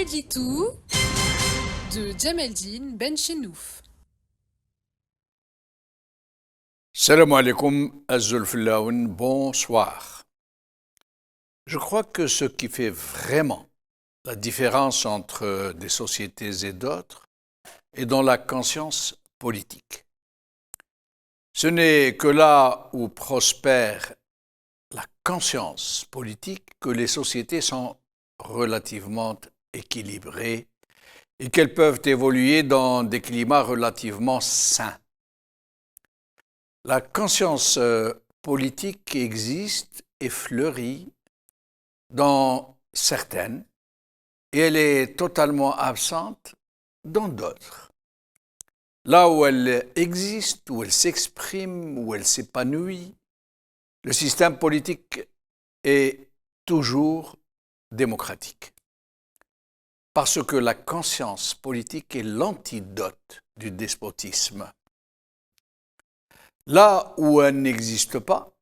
L'édito de Djameldine Benchenouf. Salam alaikum Azulfillaoun, bonsoir. Je crois que ce qui fait vraiment la différence entre des sociétés et d'autres est dans la conscience politique. Ce n'est que là où prospère la conscience politique que les sociétés sont relativement équilibrées et qu'elles peuvent évoluer dans des climats relativement sains. La conscience politique existe et fleurit dans certaines et elle est totalement absente dans d'autres. Là où elle existe, où elle s'exprime, où elle s'épanouit, le système politique est toujours démocratique. Parce que la conscience politique est l'antidote du despotisme. Là où elle n'existe pas,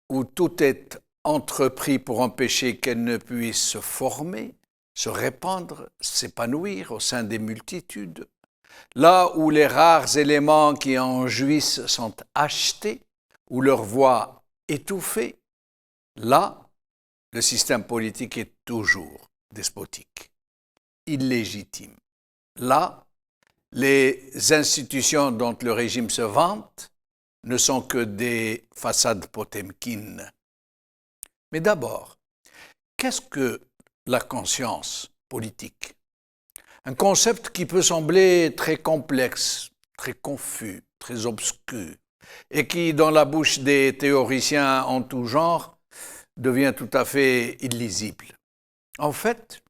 où tout est entrepris pour empêcher qu'elle ne puisse se former, se répandre, s'épanouir au sein des multitudes, là où les rares éléments qui en jouissent sont achetés, où leur voix étouffée, là, le système politique est toujours despotique, illégitime. Là, les institutions dont le régime se vante ne sont que des façades potemkines. Mais d'abord, qu'est-ce que la conscience politique? Un concept qui peut sembler très complexe, très confus, très obscur, et qui, dans la bouche des théoriciens en tout genre, devient tout à fait illisible. En fait,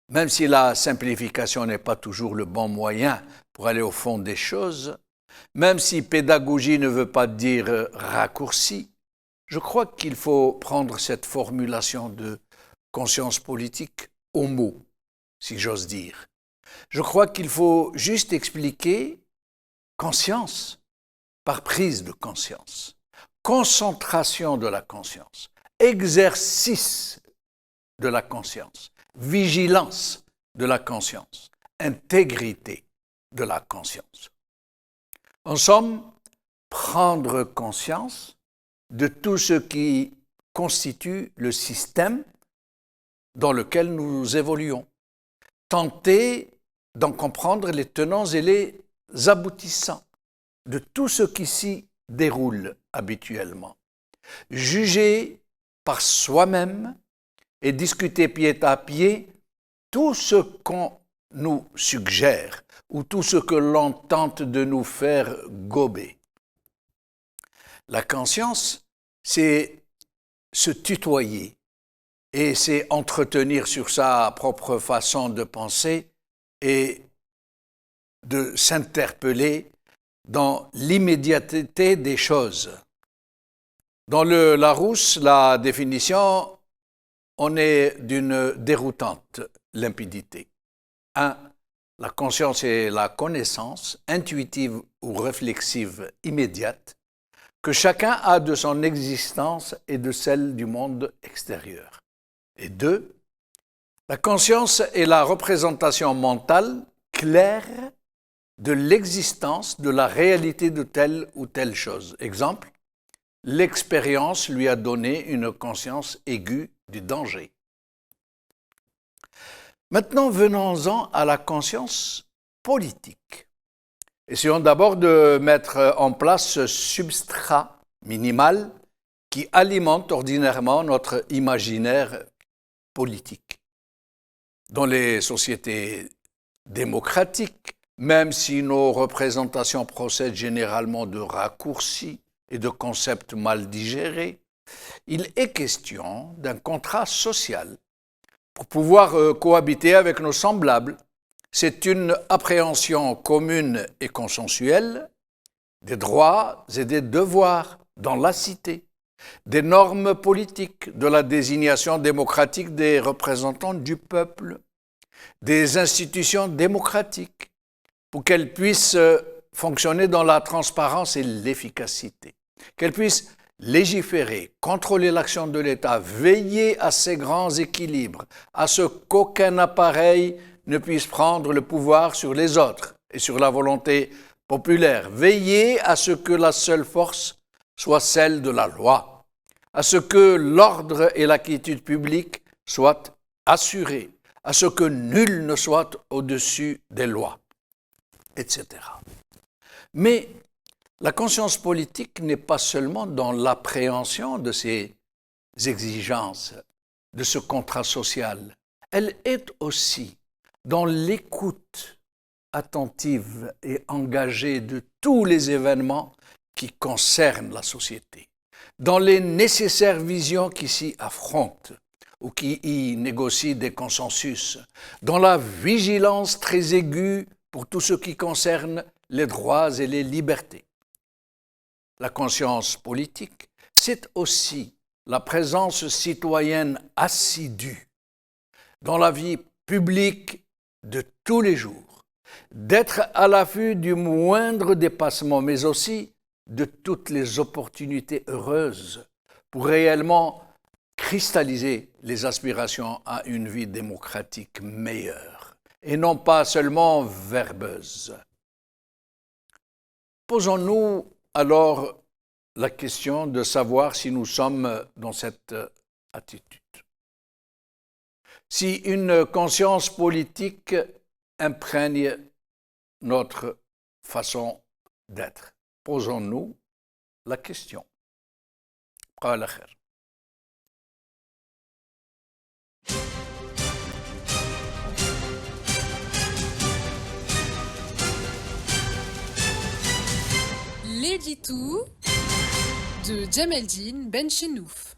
même si la simplification n'est pas toujours le bon moyen pour aller au fond des choses, même si pédagogie ne veut pas dire raccourci, je crois qu'il faut prendre cette formulation de conscience politique au mot, si j'ose dire. Je crois qu'il faut juste expliquer conscience par prise de conscience, concentration de la conscience, exercice de la conscience, vigilance de la conscience, intégrité de la conscience. En somme, prendre conscience de tout ce qui constitue le système dans lequel nous évoluons. Tenter d'en comprendre les tenants et les aboutissants de tout ce qui s'y déroule habituellement. Juger par soi-même et discuter pied à pied tout ce qu'on nous suggère ou tout ce que l'on tente de nous faire gober. La conscience, c'est se tutoyer et c'est entretenir sur sa propre façon de penser et de s'interpeller dans l'immédiateté des choses. Dans le Larousse, la définition, on est d'une déroutante limpidité. 1. La conscience est la connaissance, intuitive ou réflexive immédiate, que chacun a de son existence et de celle du monde extérieur. Et 2. La conscience est la représentation mentale claire de l'existence, de la réalité de telle ou telle chose. Exemple, l'expérience lui a donné une conscience aiguë du danger. Maintenant, venons-en à la conscience politique. Essayons d'abord de mettre en place ce substrat minimal qui alimente ordinairement notre imaginaire politique. Dans les sociétés démocratiques, même si nos représentations procèdent généralement de raccourcis et de concepts mal digérés, il est question d'un contrat social pour pouvoir cohabiter avec nos semblables. C'est une appréhension commune et consensuelle des droits et des devoirs dans la cité, des normes politiques, de la désignation démocratique des représentants du peuple, des institutions démocratiques pour qu'elles puissent fonctionner dans la transparence et l'efficacité, qu'elles puissent légiférer, contrôler l'action de l'État, veiller à ses grands équilibres, à ce qu'aucun appareil ne puisse prendre le pouvoir sur les autres et sur la volonté populaire, veiller à ce que la seule force soit celle de la loi, à ce que l'ordre et la quiétude publique soient assurés, à ce que nul ne soit au-dessus des lois, etc. Mais la conscience politique n'est pas seulement dans l'appréhension de ces exigences, de ce contrat social. Elle est aussi dans l'écoute attentive et engagée de tous les événements qui concernent la société, dans les nécessaires visions qui s'y affrontent ou qui y négocient des consensus, dans la vigilance très aiguë pour tout ce qui concerne les droits et les libertés. La conscience politique, c'est aussi la présence citoyenne assidue dans la vie publique de tous les jours, d'être à l'affût du moindre dépassement, mais aussi de toutes les opportunités heureuses pour réellement cristalliser les aspirations à une vie démocratique meilleure, et non pas seulement verbeuse. Posons-nous alors la question de savoir si nous sommes dans cette attitude. Si une conscience politique imprègne notre façon d'être, posons-nous la question. قال خير. L'édito de Djemeldine Benchenouf.